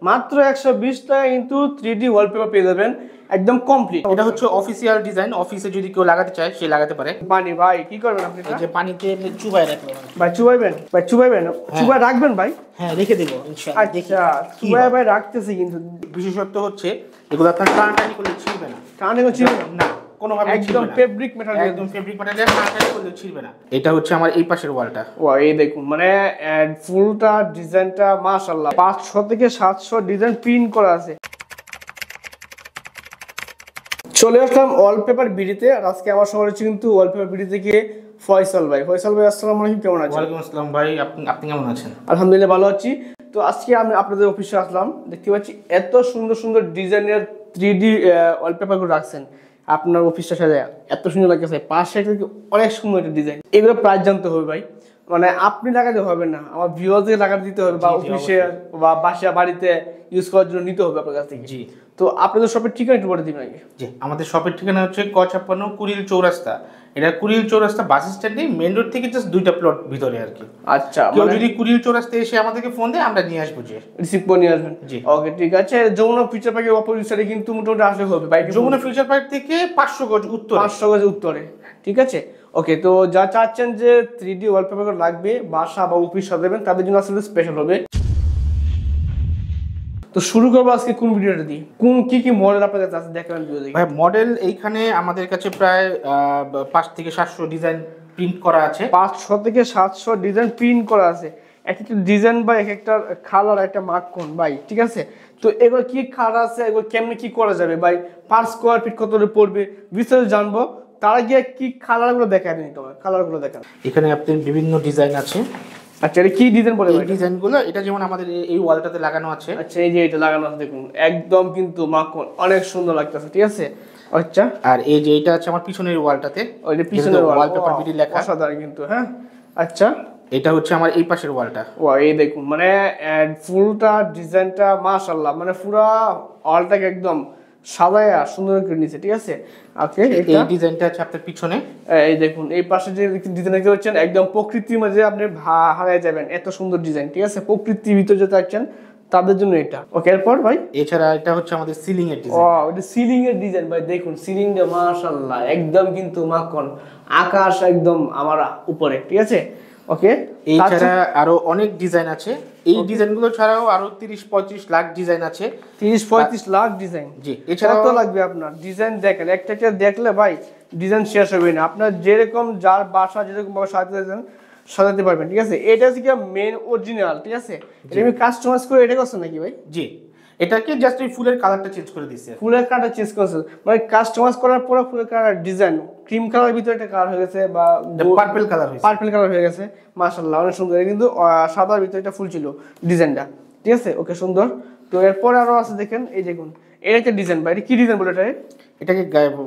মাত্র 120 টাকা কিন্তু 3D ওয়ালপেপার পেয়ে যাবেন একদম কমপ্লিট। এটা হচ্ছে অফিসিয়াল ডিজাইন, অফিসে যদি কেউ লাগাতে চায় সে লাগাতে পারে। পানি ভাই কি করবেন আপনি? এই যে পানিতে এমনি চুবাই রাখবেন ভাই, চুবাইবেন ভাই, চুবাইবেন চুবাই রাখবেন ভাই? হ্যাঁ, রেখে দেব ইনশাআল্লাহ। আচ্ছা, চুবাই ভাই রাখতেছি, কিন্তু বিশেষত্ব হচ্ছে এগুলো আপনার টানাটানি করলে ছিড়বে না। টানে কোনো ছিড়বে না, কোনোভাবে একদম ফেব্রিক ম্যাটেরিয়াল, একদম ফেব্রিক ম্যাটেরিয়াল, টানাটানি করলে ছিড়বে না। এটা হচ্ছে আমার এই পাশের ওয়ালটা। ও এই দেখুন, মানে ফুলটা ডিজাইনটা মাশাআল্লাহ 500 থেকে 700 ডিজাইন প্রিন্ট করা আছে। চলে আসলাম ওয়ালপেপার বিডিতে। আর আজকে আমার সঙ্গে হচ্ছে কিন্তু ওয়ালপেপার বিডি থেকে ফয়সাল ভাই। ফয়সাল ভাই আসসালামু আলাইকুম, কেমন আছেন? ওয়ালাইকুম আসসালাম ভাই, আপনি কেমন আছেন? আলহামদুলিল্লাহ ভালো আছি। তো আজকে আমি আপনাদের অফিসে আসলাম, দেখতে পাচ্ছি এত সুন্দর সুন্দর ডিজাইনের 3D ওয়ালপেপার গুলো রাখছেন আপনার অফিসটা সাজায়, এত সুন্দর লাগতেছে। পাশে অনেক সুন্দর একটা ডিজাইন। এগুলো প্রাইস জানতে হবে ভাই, মানে আপনি লাগাতে হবে না, আমার ভিউয়ারদের লাগাতে দিতে হবে, বা অফিসে বা বাসা বাড়িতে ইউজ করার জন্য নিতে হবে আপনার কাছ থেকে। জি। তো আপনাদের শপের ঠিকানা একটু বলে দিবেন আগে। জি, আমাদের শপের ঠিকানা হচ্ছে ক56 কুড়িল চৌরাস্তা। এটা কুড়িল চৌরাস্তা বাস স্ট্যান্ডে, মেইন রোড থেকে জাস্ট 2টা প্লট ভিতরে আর কি। আচ্ছা, কেউ যদি কুড়িল চৌরাস্তায় এসে আমাদেরকে ফোন দেয়, আমরা নিয়ে আসবো, যে রিসিভ করে নিয়ে আসবেন। জি, ওকে ঠিক আছে। যমুনা ফিউচার পার্কের অপোজিট সাইডে কিন্তু মোটামুটি আসলে হবে ভাই, যমুনা ফিউচার পার্ক থেকে 500 গজ উত্তর, 500 গজ উত্তরে, ঠিক আছে। ওকে, তো যা চাচ্ছেন যে 3D ওয়ালপেপার লাগবে বাসা বা অফিস সাজাবেন, তাদের জন্য আসলে স্পেশাল হবে। তো শুরু করবো আজকে কোন ভিডিওটা দিয়ে, কি কি মডেল আপনাদের কাছে দেখাবেন ভাই? মডেল এইখানে আমাদের কাছে প্রায় 5 থেকে 700 ডিজাইন প্রিন্ট করা আছে। 500 থেকে 700 ডিজাইন প্রিন্ট করা আছে। এক একটা ডিজাইন বা এক একটা কালার, একটা মার্ক কোন ভাই, ঠিক আছে। তো এগুলো কি কালার আছে, এগুলো কেমনে কি করা যাবে ভাই, পার স্কোয়ার ফিট কত পড়বে বিস্তারিত জানবো। তার আগে কি কালারগুলো দেখাবেন, তোমার কালারগুলো দেখান। এখানে আপনার বিভিন্ন ডিজাইন আছে। আচ্ছা, এটা কি ডিজাইন বলে? এই ডিজাইনগুলো, এটা যেমন আমাদের এই ওয়ালটাতে লাগানো আছে। আচ্ছা, এই যে এটা লাগানো আছে দেখুন, একদম কিন্তু মাখন অনেক সুন্দর লাগতেছে, ঠিক আছে। আচ্ছা, আর এই যে এটা আছে আমার পিছনের ওয়ালটাতে, ওই যে পিছনের ওয়ালপেপার বিডি লেখা, অসাধারণ কিন্তু। হ্যাঁ, আচ্ছা, এটা হচ্ছে আমার এই পাশের ওয়ালটা। ও এই দেখুন, মানে ফুলটা ডিজাইনটা মাশাআল্লাহ, মানে পুরা ওয়ালটাকে একদম সাজায়া সুন্দর করে নিয়েছে, ঠিক আছে। ওকে, এই ডিজাইনটা আছে আপনার পিছনে। এই দেখুন, এই পাশে যে ডিজাইন দেখতে পাচ্ছেন, একদম প্রকৃতির মাঝে আপনি হারায় যাবেন, এত সুন্দর ডিজাইন, ঠিক আছে। প্রকৃতির ভিতরে যে থাকছেন তাদের জন্য এটা। ওকে, এরপর ভাই এছাড়া এটা হচ্ছে আমাদের সিলিং এর ডিজাইন। ও এটা সিলিং এর ডিজাইন ভাই, দেখুন সিলিংটা মাশাআল্লাহ একদম কিন্তু মাখন, আকাশ একদম আমার উপরে, ঠিক আছে। ওকে, এছাড়া আরো অনেক ডিজাইন আছে। এই ডিজাইনগুলো ছাড়াও আরো 30-35 লাখ ডিজাইন আছে। 30-35 লাখ ডিজাইন। জি, এছাড়া কত লাগবে আপনার ডিজাইন দেখেন, একটা একটা দেখলে ভাই ডিজাইন শেষ হবে না। আপনার যেরকম যার বাসা যেরকম ভাবে সাজাতে পারবেন, ঠিক আছে। এটা হচ্ছে মেন অরিজিনাল, ঠিক আছে। এটা আমি কাস্টমাইজ করে এটা করছেন নাকি ভাই? জি, এটাকে জাস্ট ওই ফুলের কালারটা চেঞ্জ করে দিয়েছে। ফুলের কালারটা চেঞ্জ করেছে, মানে কাস্টমাইজ করার পরে ফুলের কালার ডিজাইন ক্রিম কালারের ভিতরে একটা কালার হয়ে গেছে, বা পার্পল কালার হয়েছে। পার্পল কালার হয়ে গেছে, মাশাআল্লাহ অনেক সুন্দর। কিন্তু সাদার ভিতরে একটা ফুল ছিল ডিজাইনটা, ঠিক আছে। ওকে, সুন্দর। তো এরপর আরো আছে দেখেন, এই দেখুন এটা একটা ডিজাইন ভাই, এটা কি ডিজাইন বলে এটা? এটাকে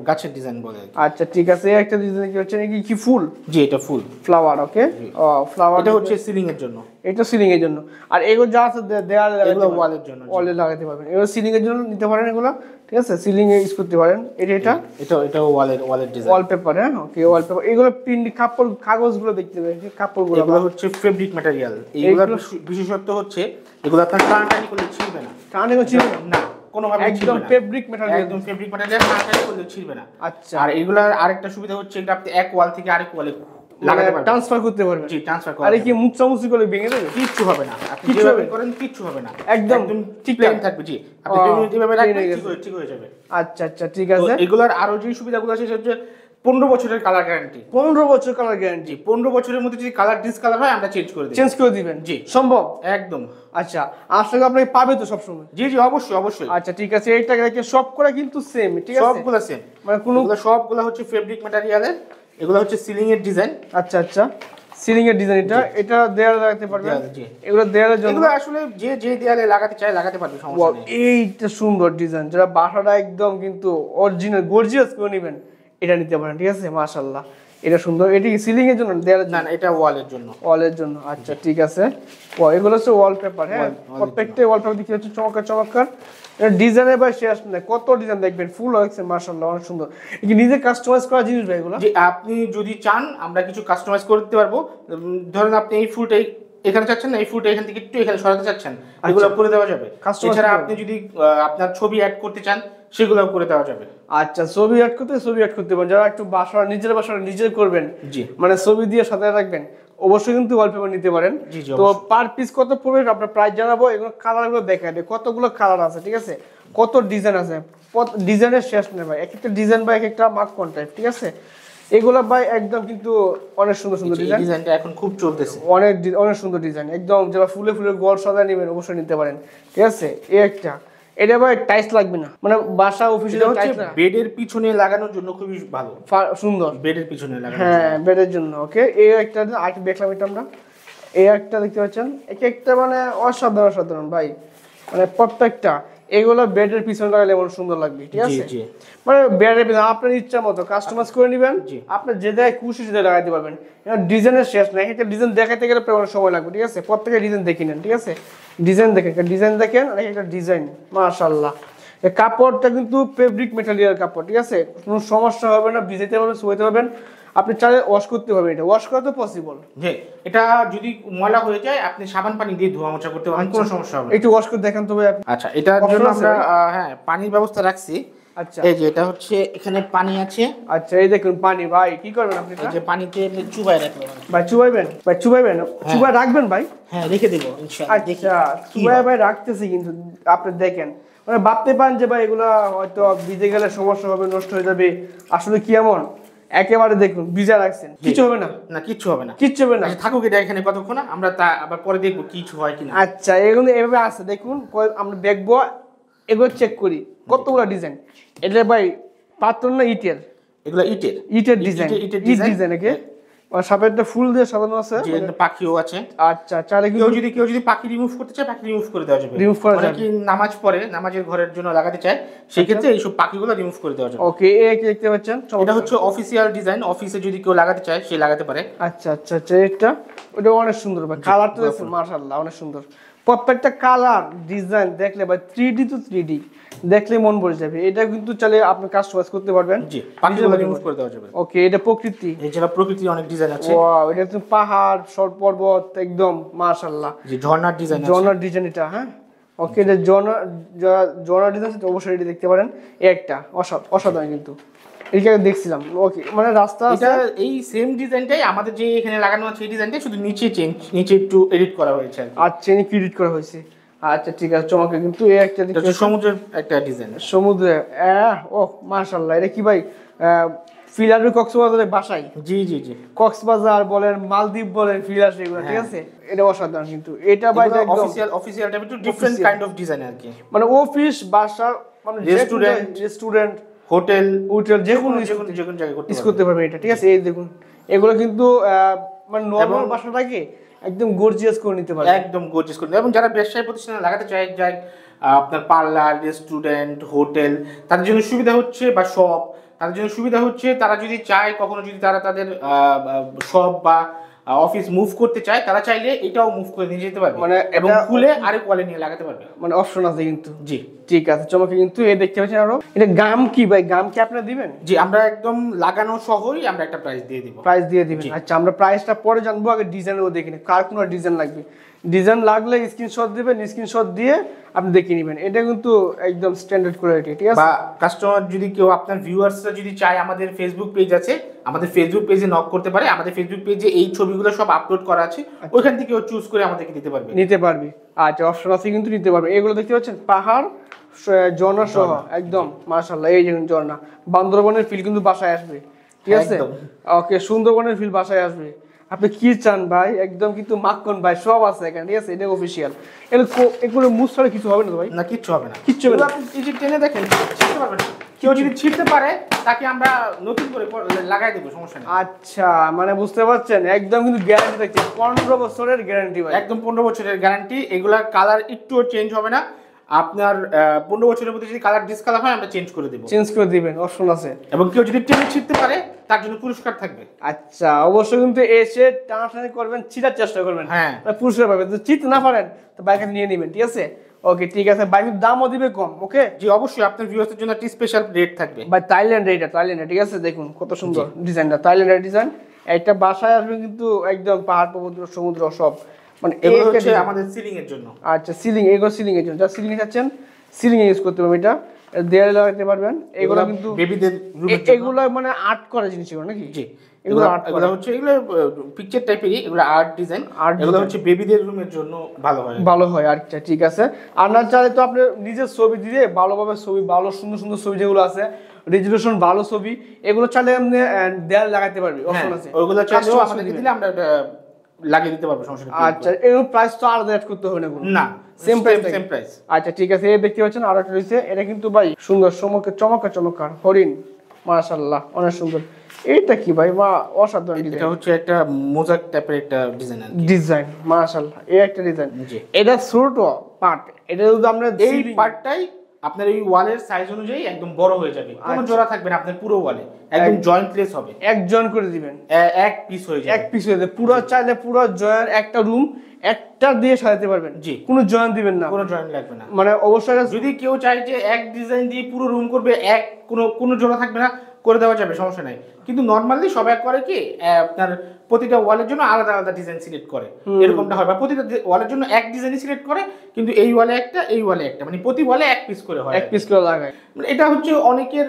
গাছের ডিজাইন বলে। আচ্ছা, ঠিক আছে। একটা ডিজাইন কি হচ্ছে নাকি, কি ফুল? জি, এটা ফুল ফ্লাওয়ার। ওকে, ও ফ্লাওয়ার, এটা হচ্ছে সিলিং এর জন্য। এটা সিলিং এর জন্য। আর এগুলো যা আছে দেয়ালে এগুলো ওয়ালের জন্য, ওয়ালে লাগাতে পারবেন। এগুলো সিলিং এর জন্য নিতে পারেন, এগুলো ঠিক আছে, সিলিং এ ইউজ করতে পারেন। এটা ওয়ালের ডিজাইন, ওয়ালপেপার। হ্যাঁ, ওকে, ওয়ালপেপার। এগুলো প্রিন্ট কাগজগুলো দেখতে পাবেন, কাপড়গুলো, এগুলো হচ্ছে ফেব্রিক ম্যাটেরিয়াল। এইগুলো বিশেষত্ব হচ্ছে এগুলো আপনার টানাটানি করলে ছিড়বে না। টানাটানি করলে ছিড়বে না, কোনোভাবে একদম ফেব্রিক ম্যাটেরিয়াল, একদম ফেব্রিক ম্যাটেরিয়াল, টানাটানি করলে ছিড়বে না। আচ্ছা, আর এগুলার আরেকটা সুবিধা হচ্ছে এটা আপনি এক ওয়াল থেকে আরেক ওয়ালে লাগাতে পারবেন, ট্রান্সফার করতে পারবেন। জি, ট্রান্সফার করতে। আরে কি মুখ চামুচি করে ভেঙে দেবে? কিচ্ছু হবে না, আপনি যেভাবে করেন কিচ্ছু হবে না, একদম ঠিক প্লেন থাকবে। জি, আপনি যেভাবে রাখবেন ঠিক হয়ে যাবে। আচ্ছা আচ্ছা, ঠিক আছে। এগুলার আরো যে সুবিধাগুলো আছে সেটা হচ্ছে 15 বছরের কালার গ্যারান্টি। 15 বছর কালার গ্যারান্টি? 15 বছরের মধ্যে যদি কালার ডিসকালার হয় আমরা চেঞ্জ করে দিবেন। জি, সম্ভব একদম। আচ্ছা, আসলে আপনি পাবে তো সব সময়? জি জি, অবশ্যই অবশ্যই। আচ্ছা, ঠিক আছে। এইটা সব করে কিন্তু সেম, ঠিক আছে, সবগুলো সেম, মানে সবগুলো হচ্ছে ফেব্রিক ম্যাটেরিয়ালের। এগুলো হচ্ছে সিলিং এর ডিজাইন। আচ্ছা আচ্ছা, সিলিং এর ডিজাইন। এটা দেয়ালে লাগাতে পারবেন, এগুলো দেয়ালের জন্য। এগুলো আসলে যে দেয়ালে লাগাতে চায় লাগাতে পারবে, সমস্যা নেই। এইটা সুন্দর ডিজাইন, যারা বাসাটা একদম কিন্তু অরিজিনাল গর্জিয়াস করে নেবেন, এটা নিতে পারেন, ঠিক আছে। মাশাআল্লাহ, এটা সুন্দর। এটা কি সিলিং এর জন্য, দেয়ালের? না, এটা ওয়ালের জন্য। ওয়ালের জন্য, আচ্ছা, ঠিক আছে। এগুলো হচ্ছে ওয়ালপেপার। হ্যাঁ, প্রত্যেকটা ওয়ালপেপার দেখতে হচ্ছে চমৎকার চমৎকার। এটা ডিজাইনের ভাই শেষ নেই, কত ডিজাইন দেখবেন, ফুল হয়েছে মাশাআল্লাহ, অনেক সুন্দর। কি নিজে কাস্টমাইজ করা জিনিস ভাই এগুলো? যে আপনি যদি চান আমরা কিছু কাস্টমাইজ করে দিতে পারবো। ধরেন আপনি এই ফুলটা এখানে চাচ্ছেন না, এই ফুলটা এখান থেকে একটু এখানে সরাতে চাচ্ছেন, এগুলো করে দেওয়া যাবে। এছাড়া আপনি যদি আপনার ছবি অ্যাড করতে চান সেগুলো করে দেওয়া যাবে। আচ্ছা, ছবি অ্যাড করতে পারেন, যারা একটু নিজের বাসা নিজে করবেন, জি, মানে ছবি দিয়ে সাথে রাখবেন, অবশ্যই কিন্তু ওয়ালপেপার নিতে পারেন। তো পার পিস কত পড়বে আপনার প্রাইস জানাবো, এগুলো কালারগুলো দেখাই দিই, কতগুলো কালার আছে, ঠিক আছে, কত ডিজাইন আছে, ডিজাইনের শেষ নেই ভাই, এক একটা ডিজাইন বা এক একটা মাখন টাইপ, ঠিক আছে। এগুলো ভাই একদম কিন্তু অনেক সুন্দর সুন্দর ডিজাইন, ডিজাইনটা এখন খুব চলতেছে, অনেক সুন্দর ডিজাইন, একদম যারা ফুলে ফুলে গোল সাজা নেবেন অবশ্যই নিতে পারেন, ঠিক আছে। এই একটা, এটা ভাই টাইলস লাগবে না, মানে বাসা অফিসে টাইলস না, বেডের পিছনে লাগানোর জন্য খুবই ভালো, সুন্দর, বেডের পিছনে লাগানো, হ্যাঁ বেডের জন্য। ওকে, এই একটা আরেকটা দেখলাম, এটা আমরা এই একটা দেখতে পাচ্ছেন, এক একটা মানে অসাধারণ ভাই, মানে প্রত্যেকটা এগুলো বেডের পিছনে লাগালে এমন সুন্দর লাগবে, ঠিক আছে। মানে বেডের পিছনে আপনার ইচ্ছা মতো কাস্টমাইজ করে নেবেন, আপনি যে জায়গায় খুশি সেটা লাগাইতে পারবেন। ডিজাইনের শেষ নাই, একটা ডিজাইন দেখাতে গেলে অনেক সময় লাগবে, ঠিক আছে। প্রত্যেকটা ডিজাইন দেখে নেন, ঠিক আছে, ডিজাইন দেখেন একটা ডিজাইন, মাশাআল্লাহ। এই কাপড়টা কিন্তু ফেব্রিক ম্যাটেরিয়াল কাপড়, ঠিক আছে, কোনো সমস্যা হবে না, ভিজাইতে পারবেন, শুকাইতে পারবেন, আপনি চাইলে ওয়াশ করতে পারবেন, এটা ওয়াশ করা তো পসিবল। যে এটা যদি ময়লা হয়ে যায় আপনি সাবান পানি দিয়ে ধোয়া মোছা করতে পারবেন, কোনো সমস্যা হবে না। একটু ওয়াশ করে দেখেন তবে। আচ্ছা, এটার জন্য আমরা হ্যাঁ পানির ব্যবস্থা রাখছি। আচ্ছা, এই যে এটা হচ্ছে এখানে পানি আছে। আচ্ছা, এই দেখুন পানি, ভাই কি করবেন আপনি, এই যে পানিতে আপনি চুবাই রাখবেন, ভাই চুবাই রাখবেন ভাই, হ্যাঁ রেখে দেব ইনশাআল্লাহ। আচ্ছা, চুবাই ভাই রাখতেছি, কিন্তু আপনি দেখেন, মানে ভাবতে পারেন যে ভাই এগুলা হয়তো ভিজে গেলে সমস্যা হবে, নষ্ট হয়ে যাবে, আসলে কি এমন, একেবারে দেখুন ভিজা রাখছেন, কিছু হবে না, কিচ্ছু হবে না। থাকুক এটা এখানে কতক্ষণ, আমরা তা আবার পরে দেখবো কিছু হয় কিনা। আচ্ছা, এগুলো এভাবে আছে দেখুন, আমরা দেখবো, এগুলো চেক করি কতগুলো ডিজাইন। এটা ভাই পাথর না ইটের? এগুলো ইটের ডিজাইন, ডিজাইন নাকি, সাথে একটা ফুল দিয়ে সাজানো আছে, পাখিও আছে। আচ্ছা, চাইলে কেউ যদি পাখি রিমুভ করতে চায়, পাখি রিমুভ করে দেওয়া যাবে, কি নামাজ পড়ে, নামাজের ঘরের জন্য লাগাতে চায়, সেই ক্ষেত্রে এইসব পাখিগুলো রিমুভ করে দেওয়া যাবে। ওকে, এই দেখতে পাচ্ছেন, এটা হচ্ছে অফিসিয়াল ডিজাইন, অফিসে যদি কেউ লাগাতে চায় সে লাগাতে পারে। আচ্ছা, এটা ওটা অনেক সুন্দর ভাই, কালারটা দেখুন মাশাআল্লাহ অনেক সুন্দর, প্রত্যেকটা কালার ডিজাইন দেখলে ভাই 3D তো 3D দেখলে মন ভরে যাবে। এটা কিন্তু চাইলে আপনি কাস্টমাইজ করতে পারবেন, জি, পাখিগুলো রিমুভ করে দেওয়া যাবে। ওকে, এটা প্রকৃতি, এই যে প্রকৃতির অনেক ডিজাইন আছে। ওয়াও, এটা তো পাহাড়, সর পর্বত, একদম মাশাআল্লাহ, যে ঝর্ণার ডিজাইন আছে, ঝর্ণার ডিজাইন এটা, হ্যাঁ ওকে, এটা ঝর্ণার ডিজাইন অবশ্যই এটা দেখতে পারেন, এই একটা অসাধারণ, কিন্তু এইটা দেখছিলাম। ওকে, মানে রাস্তা এটা এই সেম ডিজাইনটাই আমাদের যে এখানে লাগানো আছে, এই ডিজাইনটাই শুধু নিচে একটু এডিট করা হয়েছে। আচ্ছা, এডিট করা হয়েছে, আচ্ছা ঠিক আছে, চমকে। কিন্তু এই একটা সমুদ্রের একটা ডিজাইন, সমুদ্রে, ও মাশাআল্লাহ, এটা কি ভাই ফিলার কক্সবাজারের বাসায়? জি, কক্সবাজার বলেন, মালদ্বীপ বলেন, ফিলার সেগুলো, ঠিক আছে, এটা অসাধারণ। কিন্তু এটা ভাই অফিসিয়াল টাইপ, একটু ডিফারেন্ট কাইন্ড অফ ডিজাইন আর কি, মানে অফিস, বাসা, মানে রেস্টুরেন্ট, হোটেল যে কোনো জায়গায় করতে পারবে এটা, ঠিক আছে। এই দেখুন, এগুলো কিন্তু মানে নরমাল বাসাটাকে একদম গর্জিয়াস করে নিতে পারবে, একদম গর্জিয়াস করে। এবং যারা ব্যবসায়ী প্রতিষ্ঠানে লাগাতে চায়, আপনার পার্লার, রেস্টুরেন্ট, হোটেল, তাদের জন্য সুবিধা হচ্ছে, বা শপ, তাদের জন্য সুবিধা হচ্ছে, তারা যদি চায় কখনো যদি তারা তাদের শপ বা অফিস মুভ করতে চায়, তারা চাইলে এটাও মুভ করে নিয়ে যেতে পারবে, মানে এবং খুলে আরেক ওয়ালে নিয়ে লাগাতে পারবে, মানে অপশন আছে কিন্তু। জি, ঠিক আছে, চমকে। কিন্তু এই দেখতে পাচ্ছেন আরো, এটা গাম কি ভাই, গাম কি আপনারা দিবেন? জি, আমরা একদম লাগানো সহই আমরা একটা প্রাইস দিয়ে দিব। আচ্ছা, আমরা প্রাইসটা পরে জানবো, আগে ডিজাইনও দেখে নিই, কার কোন ডিজাইন লাগবে। ডিজাইন লাগলে স্ক্রিনশট দিবেন, স্ক্রিনশট দিয়ে আপনি দেখে নেবেন। এটা কিন্তু একদম স্ট্যান্ডার্ড কোয়ালিটি, ঠিক আছে। বা কাস্টমার যদি কেউ, আপনার ভিউয়ার্সরা যদি চায়, আমাদের ফেসবুক পেজ আছে, আমাদের ফেসবুক পেজে নক করতে পারে, আমাদের ফেসবুক পেজে এই ছবিগুলো সব আপলোড করা আছে, ওইখান থেকে ও চুজ করে আমাদেরকে দিতে পারবে। আচ্ছা, অপশন আছে কিন্তু নিতে পারবে। এগুলো দেখতে পাচ্ছেন পাহাড়, ঝর্ণা সহ, একদম মাশাআল্লাহ। এই যে ঝর্ণা, বান্দরবনের ফিল কিন্তু বাসায় আসবে, ঠিক আছে। ওকে, সুন্দরবনের ফিল বাসায় আসবে। আপনি কি চান ভাই, একদম কিন্তু মাখন ভাই সব আছে এখানে, ঠিক আছে। এটা অফিশিয়াল, এগুলো মুছলে কিছু হবে না তো ভাই? না, কিচ্ছু হবে না। আপনি এই যে টেনে দেখেন, ছিঁড়তে পারবেন না। কেউ যদি ছিঁড়তে পারে তাকে আমরা নতুন করে লাগাই দেবো, সমস্যা নেই। আচ্ছা, মানে বুঝতে পারছেন, একদম কিন্তু গ্যারান্টি থাকছে, 15 বছরের গ্যারান্টি ভাই, একদম 15 বছরের গ্যারান্টি। এগুলার কালার একটুও চেঞ্জ হবে না। আপনার 15 বছরের মধ্যে যদি কালার ডিসকালার হয়, আমরা চেঞ্জ করে দিবেন, অপশন আছে। এবং কেউ যদি টেনে ছিঁড়তে পারে তার জন্য পুরস্কার থাকবে। আচ্ছা, অবশ্যই কিন্তু এসে টানাটানি করবেন, ছিঁড়ার চেষ্টা করবেন, হ্যাঁ, পুরস্কার পাবেন। যদি ছিঁড়তে না পারেন তো বাইক নিয়ে নেবেন, ঠিক আছে। ওকে, ঠিক আছে, বাইকের দামও দিবে কম। ওকে, জি, অবশ্যই আপনার ভিউয়ারদের জন্য একটা স্পেশাল রেট থাকবে। ভাই থাইল্যান্ড, ঠিক আছে। দেখুন কত সুন্দর ডিজাইনটা, থাইল্যান্ডের ডিজাইন। একটা বাসায় আসবে কিন্তু একদম পাহাড়, সমুদ্র সব, মানে এগুলো হচ্ছে আমাদের সিলিং এর জন্য। আচ্ছা সিলিং, এগুলো সিলিং এর জন্য, যা সিলিং এ চাচ্ছেন সিলিং এ ইউজ করতে পারবেন, এটা দেয়ালে লাগাতে পারবেন। এগুলো কিন্তু বেবিদের এগুলো মানে আর্ট করা জিনিস এগুলো নাকি? জি, এগুলো আর্ট এগুলো হচ্ছে এগুলো পিকচার টাইপেরই, এগুলো আর্ট ডিজাইন, এগুলো হচ্ছে বেবিদের রুমের জন্য ভালো হয়। আচ্ছা ঠিক আছে। আর না চাইলে তো আপনি নিজের ছবি দিয়ে ভালোভাবে ছবি, ভালো সুন্দর সুন্দর ছবি যেগুলো আছে, রেজুলেশন ভালো ছবি, এগুলো চাইলে আপনি দেয়াল লাগাতে পারবে, অপশন আছে। ওইগুলো চাইলেও আমাদেরকে দিলে আমরা লাগিয়ে দিতে পারবো, সমস্যা নেই। আচ্ছা এর প্রাইস তো আলাদা অ্যাড করতে হবে না? না, সেম প্রাইস। আচ্ছা ঠিক আছে, এই দেখতে পাচ্ছেন আরেকটা রয়েছে, এটা কিন্তু ভাই সুন্দর চমৎকার হরিণ, মাশাআল্লাহ অনেক সুন্দর। এটা কি ভাই, বা অসাধারণ ডিজাইন। এটা হচ্ছে একটা মোজাইক টাইপের একটা ডিজাইন মাশাআল্লাহ, এই একটা ডিজাইন। এটা ছোট পার্ট, এটা যদি আমরা এই পার্টটাই আপনার এই ওয়ালের সাইজ অনুযায়ী একদম বড় হয়ে যাবে, কোনো জোড়া থাকবে না আপনার পুরো ওয়ালে, একদম জয়েন্টলেস হবে, এক জয়েন্ট করে দিবেন, এক পিস হয়ে যাবে, এক পিস হয়ে যাবে পুরো। চাইলে পুরো জয়েন্ট একটা রুম একটা দিয়ে সাজাতে পারবেন। জি, কোনো জয়েন্ট দিবেন না, কোনো জয়েন্ট লাগবে না। মানে অবশ্যই যদি কেউ চায় যে এক ডিজাইন দিয়ে পুরো রুম করবে, এক কোনো জোড়া থাকবে না, করে দেওয়া যাবে, সমস্যা নাই। কিন্তু নরমালি সবাই করে কি আপনার প্রতিটা ওয়ালের জন্য আলাদা আলাদা ডিজাইন সিলেক্ট করে, এরকমটা হয়, বা প্রতিটা ওয়ালের জন্য এক ডিজাইনই সিলেক্ট করে, কিন্তু এই ওয়ালে একটা এই ওয়ালে একটা, মানে প্রতি ওয়ালে এক পিস করে হয়, এক পিস করে লাগায়। এটা হচ্ছে অনেকের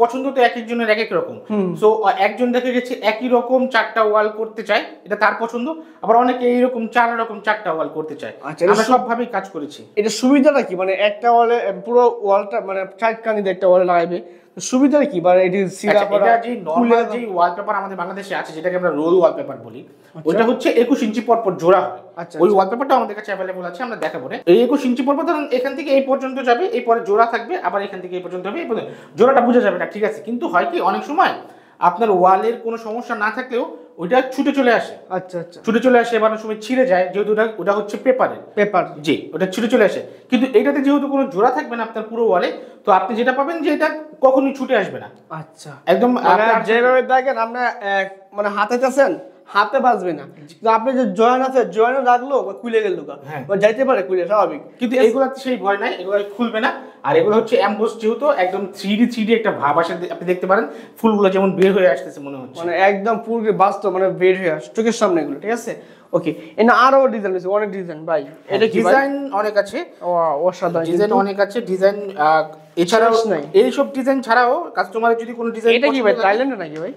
পছন্দ, তো এক একজনের এক এক রকম। সো একজন দেখে গেছে একই রকম 4টা ওয়াল করতে চায়, এটা তার পছন্দ, আবার অনেকে এইরকম 4টা ওয়াল করতে চায়। আমরা সবভাবেই কাজ করেছি। এটা সুবিধাটা কি, মানে একটা ওয়ালে পুরো ওয়ালটা মানে 4 কানি দিয়ে একটা ওয়ালে লাগাবে, সুবিধাটা কি? মানে এটি সিরা এটা যে নরমাল যে ওয়ালপেপার আমাদের বাংলাদেশে আছে, যেটাকে আমরা রোল ওয়ালপেপার বলি, ওইটা হচ্ছে 21 ইঞ্চি পর পর জোড়া হয়। ওই ওয়ালপেপারটা আমাদের কাছে अवेलेबल আছে, আমরা দেখাবো। এই 21 ইঞ্চি পর পর ধরুন এখান থেকে এই পর্যন্ত যাবে, এই পরে জোড়া থাকবে, আবার এখান থেকে এই পর্যন্ত হবে, এই পর্যন্ত জোড়াটা বোঝা যাবে না, ঠিক আছে। কিন্তু হয় কি অনেক সময় আপনার ওয়ালের কোনো সমস্যা না থাকলেও ওইটা ছুটে চলে আসে। আচ্ছা ছুটে চলে আসে, এবার সময় ছিঁড়ে যায়, যেহেতু ওটা হচ্ছে পেপার। জি, ওটা ছুটে চলে আসে। কিন্তু এটাতে যেহেতু কোনো জোড়া থাকবে না আপনার পুরো ওয়ালে, তো আপনি যেটা পাবেন যে এটা কখনোই ছুটে আসবে না। আচ্ছা, একদম যেভাবে দেখেন আমরা মানে হাতে চাচ্ছেন হাতে বাজবে না, কিন্তু আপনি যে জয়েন আছে জয়েন রাখলো বা খুলে গেল বা যাইতে পারে খুলে, স্বাভাবিক। কিন্তু এগুলাতে সেই ভয় নাই, এগুলো খুলবে না। আর এগুলো হচ্ছে এমবোস, যেহেতু একদম 3D একটা ভাব আসে, আপনি দেখতে পারেন ফুলগুলো যেমন বের হয়ে আসতেছে মনে হচ্ছে, মানে একদম পুরো বাস্তব, মানে বের হয়ে আসে চোখের সামনে এগুলো, ঠিক আছে। ওকে, এনা আরো ডিজাইন আছে, অনেক ডিজাইন ভাই। এটা কি ডিজাইন অনেক আছে, অসাধারণ ডিজাইন অনেক আছে। ডিজাইন এছাড়াও এই সব ডিজাইন ছাড়াও কাস্টমারের যদি কোনো ডিজাইন, এটা কি ভাই থাইল্যান্ডে নাকি ভাই?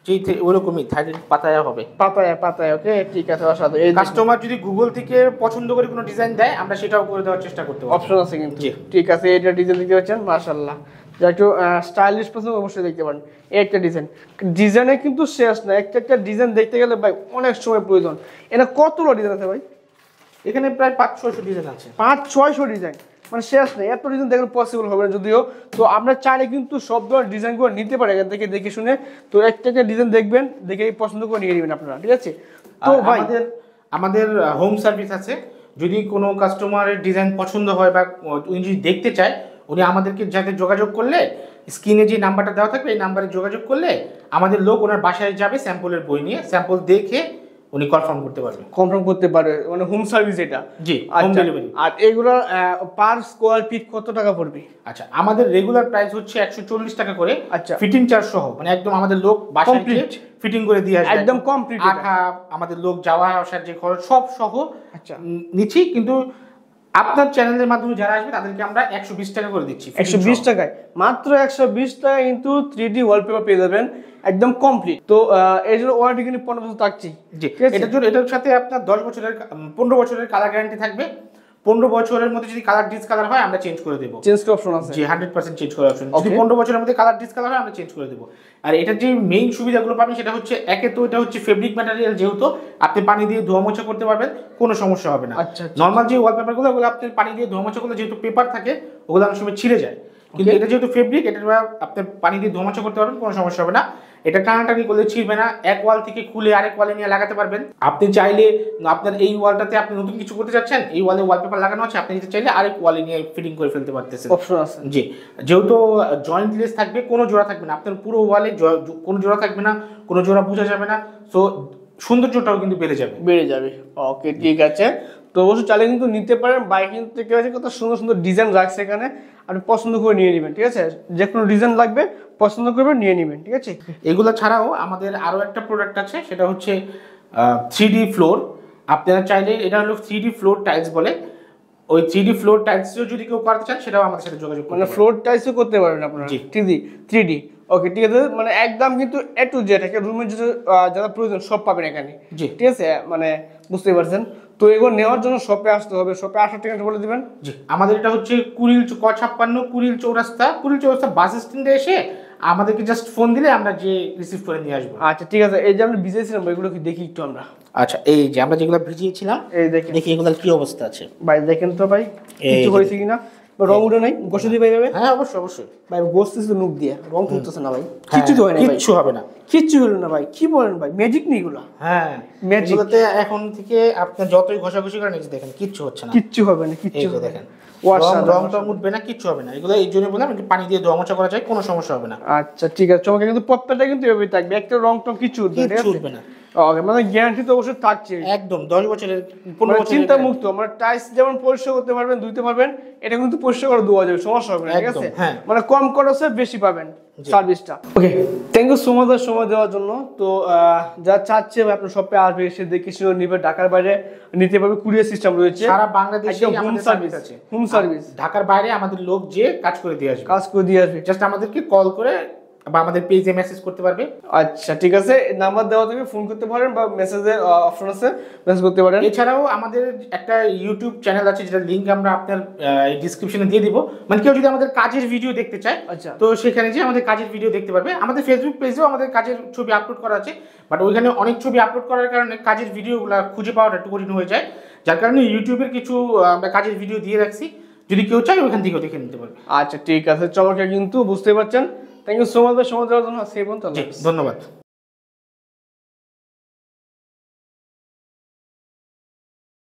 জি, ওরকমই থাইল্যান্ড পাতায়া হবে, পাতায়া। ওকে ঠিক আছে, অসাধারণ। কাস্টমার যদি গুগল থেকে পছন্দ করে কোনো ডিজাইন দেয়, আমরা সেটাও করে দেওয়ার চেষ্টা করতে পারবো, অপশন আছে কিন্তু। ঠিক আছে, এটা ডিজাইন দেখতে পাচ্ছেন, মাশাআল্লাহ, যা একটু স্টাইলিশ পছন্দ অবশ্যই দেখতে পারেন। এই একটা ডিজাইনে কিন্তু শেষ না, একটা ডিজাইন দেখতে গেলে ভাই অনেক সময় প্রয়োজন। এটা কতগুলো ডিজাইন আছে ভাই? এখানে প্রায় 500-600 ডিজাইন আছে। 500-600 ডিজাইন, মানে শেষ নেই, এত ডিজাইন দেখলে পসিবল হবে না যদিও। তো আপনার চাইলে কিন্তু সব ধরনের ডিজাইনগুলো নিতে পারে এখান থেকে দেখে শুনে। তো একটা ডিজাইন দেখবেন, দেখে পছন্দ করে নিয়ে নেবেন আপনারা, ঠিক আছে। তো ভাই আমাদের হোম সার্ভিস আছে, যদি কোনো কাস্টমারের ডিজাইন পছন্দ হয় বা উনি যদি দেখতে চায়, উনি আমাদেরকে যাতে যোগাযোগ করলে, স্ক্রিনে যে নাম্বারটা দেওয়া থাকবে এই নাম্বারে যোগাযোগ করলে আমাদের লোক ওনার বাসায় যাবে, স্যাম্পলের বই নিয়ে স্যাম্পল দেখে উনি কনফার্ম করতে পারবে, মানে হোম সার্ভিস এটা। জি, হোম ডেলিভারি। আর এগুলো পার স্কয়ার ফিট কত টাকা পড়বে? আচ্ছা, আমাদের রেগুলার প্রাইস হচ্ছে 140 টাকা করে। আচ্ছা, ফিটিং চার্জ সহ, মানে একদম আমাদের লোক বাসায় গিয়ে ফিটিং করে দিয়ে আসবে, একদম কমপ্লিট। আঠা, আমাদের লোক যাওয়া আসার যে খরচ সব সহ আচ্ছা নিচ্ছি। কিন্তু আপনার চ্যানেলের মাধ্যমে যারা আসবে তাদেরকে আমরা 120 টাকা করে দিচ্ছি। 120 টাকায়, মাত্র 120 টাকায় কিন্তু 3D ওয়ালপেপার পেয়ে যাবেন, একদম কমপ্লিট। তো এর জন্য ওয়ারেন্টি কিন্তু 15 বছর থাকছে। জি, এটার সাথে আপনার 15 বছরের কালার গ্যারান্টি থাকবে। 15 বছরের মধ্যে যদি কালার ডিসকালার হয় আমরা চেঞ্জ করে দেবো। চেঞ্জ করার অপশন আছে? জি, 100% চেঞ্জ করার অপশন। যদি 15 বছরের মধ্যে কালার ডিসকালার হয় আমরা চেঞ্জ করে দেবো। আর এটার যে মেইন সুবিধাগুলো পাবেন সেটা হচ্ছে, একে তো এটা হচ্ছে ফেব্রিক ম্যাটেরিয়াল, যেহেতু আপনি পানি দিয়ে ধোয়া মোছা করতে পারবেন, কোনো সমস্যা হবে না। নর্মাল যে ওয়ালপেপারগুলো ওগুলো আপনি পানি দিয়ে ধোয়া মোছা করলে যেহেতু পেপার থাকে, ওগুলো অনেক সময় ছিঁড়ে যায়। কিন্তু এটা যেহেতু ফেব্রিক, এটা আপনি পানি দিয়ে ধোয়া মোছা করতে পারবেন, কোনো সমস্যা হবে না। এটা টানাটানি করলে ছিঁড়বে না, এক ওয়াল থেকে খুলে আরেক ওয়ালে নিয়ে লাগাতে পারবেন। আপনি চাইলে আপনার এই ওয়ালটাতে আপনি নতুন কিছু করতে চাচ্ছেন, এই ওয়ালে ওয়ালপেপার লাগানো আছে, আপনি যেটা চাইলে আরেক ওয়ালে নিয়ে ফিটিং করে ফেলতে পারতেছেন, অপশন আছে। জি, যেহেতু জয়েন্টলেস থাকবে, কোনো জোড়া থাকবে না, আপনার পুরো ওয়ালে কোনো জোড়া থাকবে না, কোনো জোড়া বোঝা যাবে না। সো সৌন্দর্যটাও কিন্তু বেড়ে যাবে। ওকে ঠিক আছে। তো অবশ্যই চাইলে কিন্তু নিতে পারেন। বাইক কিন্তু দেখতে পাচ্ছি কত সুন্দর সুন্দর ডিজাইন রাখছে এখানে, আপনি পছন্দ করে নিয়ে নেবেন, ঠিক আছে। যে কোনো ডিজাইন লাগবে পছন্দ করবেন, নিয়ে নেবেন, ঠিক আছে। এগুলো ছাড়াও আমাদের আরও একটা প্রোডাক্ট আছে, সেটা হচ্ছে 3D ফ্লোর। আপনারা চাইলে, এটা হলো 3D ফ্লোর টাইলস বলে, ওই 3D ফ্লোর টাইলসও যদি কেউ করতে চান সেটাও আমাদের সাথে যোগাযোগ করতে মানে ফ্লোর টাইলসও করতে পারবেন আপনারা 3D ওকে ঠিক আছে, মানে একদম কিন্তু A to Z একটা রুমের যে যারা প্রয়োজন সব পাবেন এখানে। জি ঠিক আছে, মানে বুঝতেই পারছেন। তো এগুলো নেওয়ার জন্য শপে আসতে হবে, শপে আসার ঠিকানা বলে দিবেন। জি, আমাদের এটা হচ্ছে কুড়িল ক56 কুড়িল চৌরাস্তা বাস স্ট্যান্ডে এসে আমাদেরকে জাস্ট ফোন দিলে আমরা যে রিসিভ করে নিয়ে আসবো। আচ্ছা ঠিক আছে, এই যে আমরা ভিজেছিলাম এগুলো কি দেখি একটু আমরা। আচ্ছা, এই যে আমরা যেগুলো ভিজিয়েছিলাম, এই দেখেন, দেখি এগুলোর কি অবস্থা আছে ভাই দেখেন তো ভাই কিছু হয়েছে কিনা, রং উঠে নাই, গোসে দিয়ে পাইবে? হ্যাঁ অবশ্যই অবশ্যই ভাই গোসতেছে তো মুখ দিয়ে, রং উঠতেছে না ভাই, কিচ্ছু তো হয় না ভাই, কিচ্ছু হবে না, কিচ্ছু হলো না ভাই, কি বলেন ভাই, ম্যাজিক নেই এগুলো? হ্যাঁ ম্যাজিক। এগুলোতে এখন থেকে আপনি যতই ঘষাঘষি করেন, এই যে দেখেন কিচ্ছু হচ্ছে না, কিচ্ছু হবে না, কিচ্ছু এই যে হবে দেখেন না। রং টং উঠবে না, কিচ্ছু হবে না। এগুলো এই জন্য বললাম একটু পানি দিয়ে ধোয়া মোছা করা যায়, কোনো সমস্যা হবে না। আচ্ছা ঠিক আছে, চমকে কিন্তু প্রত্যেকটা কিন্তু এভাবেই থাকবে, একটা রং টং কিচ্ছু উঠবে না, ঠিক আছে? উঠবে না ওকে, মানে গ্যারান্টি তো অবশ্যই থাকছে একদম, 10 বছরের 15 মানে বছরের চিন্তা মুক্ত, মানে টাইলস যেমন পরিষ্কার করতে পারবেন, ধুইতে পারবেন, এটা কিন্তু পরিষ্কার করে ধোয়া যাবে, সমস্যা হবে না, ঠিক একদম, আছে? হ্যাঁ। মানে কম খরচে বেশি পাবেন সার্ভিসটা। ওকে, থ্যাংক ইউ সো মাচ সময় দেওয়ার জন্য। তো যা চাচ্ছে আপনার শপে আসবে, এসে দেখে শুনে নিবে, ঢাকার বাইরে নিতে পারবে, কুরিয়ার সিস্টেম রয়েছে, সারা বাংলাদেশে হোম আমাদের সার্ভিস সার্ভিস আছে, হোম সার্ভিস, ঢাকার বাইরে আমাদের লোক যে কাজ করে দিয়ে আসবে, কাজ করে দিয়ে আসবে, জাস্ট আমাদেরকে কল করে বা আমাদের পেজে মেসেজ করতে পারবে। আচ্ছা ঠিক আছে, নাম্বার দেওয়া থাকবে, ফোন করতে পারেন বা মেসেজের অপশন আছে, মেসেজ করতে পারেন। এছাড়াও আমাদের একটা ইউটিউব চ্যানেল আছে, যেটা লিংক আমরা আপনার ডিসক্রিপশনে দিয়ে দিব, মানে কেউ যদি আমাদের কাজের ভিডিও দেখতে চায়, আচ্ছা, তো সেখানে যে আমাদের কাজের ভিডিও দেখতে পারবে। আমাদের ফেসবুক পেজেও আমাদের কাজের ছবি আপলোড করা আছে, বাট ওইখানে অনেক ছবি আপলোড করার কারণে কাজের ভিডিওগুলো খুঁজে পাওয়াটা একটু কঠিন হয়ে যায়, যার কারণে ইউটিউবের কিছু আমরা কাজের ভিডিও দিয়ে রাখছি, যদি কেউ চায় ওইখান থেকেও দেখে নিতে পারবে। আচ্ছা ঠিক আছে, চমৎকার, কিন্তু বুঝতে পারছেন। থ্যাংক ইউ সো মাচ সময় দেওয়ার জন্য। সেই পর্যন্ত, ধন্যবাদ।